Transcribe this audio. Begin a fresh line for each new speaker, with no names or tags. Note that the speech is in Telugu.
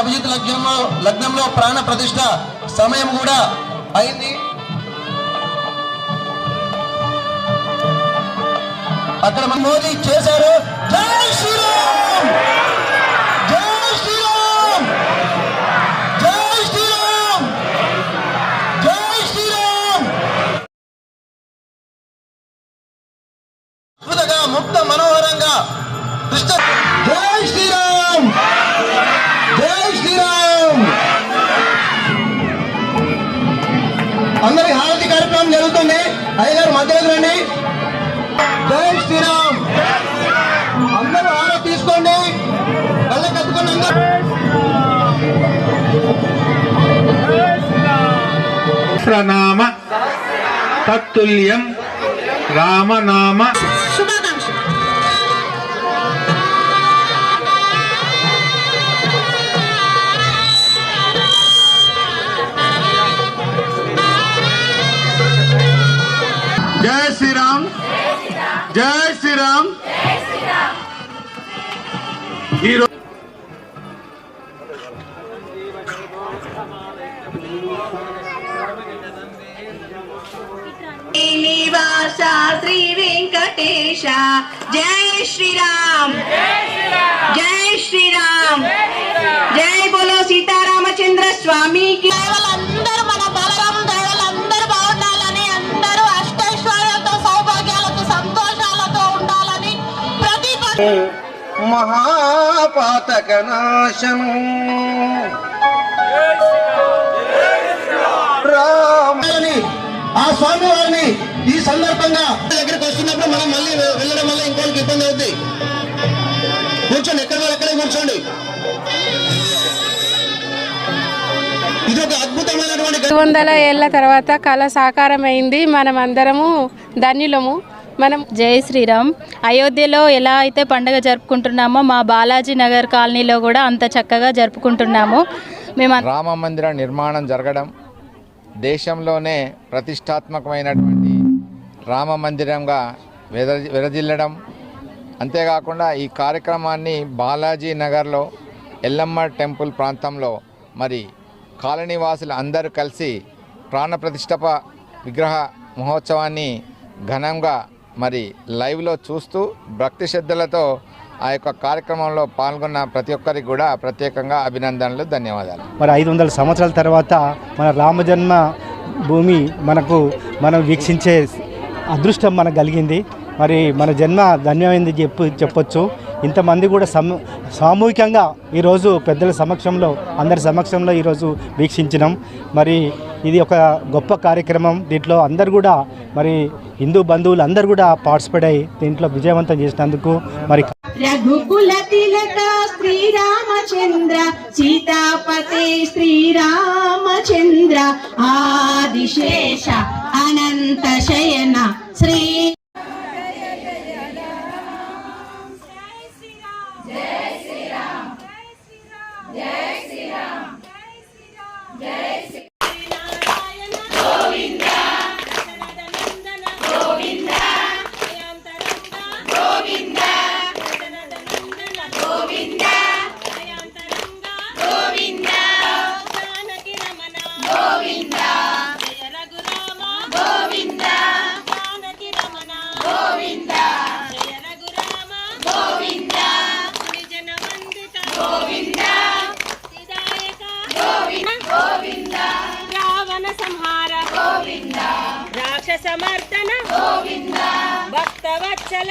అభిజిత్ లగ్నంలో ప్రాణ ప్రతిష్ఠ సమయం కూడా అయింది. అక్కడ మోదీ చేశారు. జై శ్రీరామ్, జై శ్రీరామ్, జై శ్రీరామ్, జై శ్రీరామ్. అద్భుతంగా ముక్త మనోహరంగా జై శ్రీరామ్, జై శ్రీరామ్. అందరి హారతి కార్యక్రమం జరుగుతుంది. అయ్యగారు మధ్యలోకి రండి. జై శ్రీరామ్. అందరూ హారతి తీసుకోండి. కళ్ళ కట్టుకుని అందరూ
సహస్రనామ తత్తుల్యం రామనామ. జై శ్రీరామ్, జై శ్రీరామ్.
నివాస శ్రీ వెంకటేశ. జై శ్రీరామ్, జై శ్రీరామ్, జై బోలో సీతారామచంద్ర స్వామికి.
అందరూ మన బలరామ దైవాలందరూ బాగుండాలని, అందరూ అష్టైశ్వర్యాలతో సౌభాగ్యాలతో సంతోషాలతో ఉండాలని ప్రతి
మహాపాతక నాశనం రామని ఆ స్వామి వారిని ఈ సందర్భంగా దగ్గరికి వస్తున్నప్పుడు మనం మళ్ళీ వెళ్ళడం వల్ల ఇంకోరికి ఇబ్బంది అవుతుంది. కూర్చోండి, ఎక్కడే కూర్చోండి. ఇది ఒక అద్భుతమైనటువంటి
200 ఏళ్ల తర్వాత కళ సాకారమైంది. మనం అందరము ధన్యులము. మనం
జై శ్రీరామ్. అయోధ్యలో ఎలా అయితే పండుగ జరుపుకుంటున్నామో మా బాలాజీ నగర్ కాలనీలో కూడా అంత చక్కగా జరుపుకుంటున్నాము. మేము
రామ మందిర నిర్మాణం జరగడం, దేశంలోనే ప్రతిష్టాత్మకమైనటువంటి రామ మందిరంగా విరజిల్లడం, అంతేకాకుండా ఈ కార్యక్రమాన్ని బాలాజీ నగర్లో ఎల్లమ్మ టెంపుల్ ప్రాంతంలో మరి కాలనీవాసులు అందరూ కలిసి ప్రాణప్రతిష్ఠప విగ్రహ మహోత్సవాన్ని ఘనంగా మరి లైవ్లో చూస్తూ భక్తి శ్రద్ధలతో ఆ యొక్క కార్యక్రమంలో పాల్గొన్న ప్రతి ఒక్కరికి కూడా ప్రత్యేకంగా అభినందనలు, ధన్యవాదాలు.
మరి 500 సంవత్సరాల తర్వాత మన రామజన్మ భూమి మనం వీక్షించే అదృష్టం మనకు కలిగింది. మరి మన జన్మ ధన్యమైంది చెప్పొచ్చు. ఇంతమంది కూడా సామూహికంగా ఈరోజు పెద్దల సమక్షంలో, అందరి సమక్షంలో ఈరోజు వీక్షించినాం. మరి ఇది ఒక గొప్ప కార్యక్రమం. దీంట్లో అందరు కూడా మరి హిందూ బంధువులు అందరూ కూడా పార్టిసిపేట్ అయ్యి దీంట్లో విజయవంతం చేసినందుకు మరి
రఘుకుల తిలక శ్రీరామచంద్ర సీతాపతే శ్రీరామచంద్ర ఆదిశేష అనంత శయన శ్రీ
రాక్షసమర్దన గోవింద భక్తవత్సల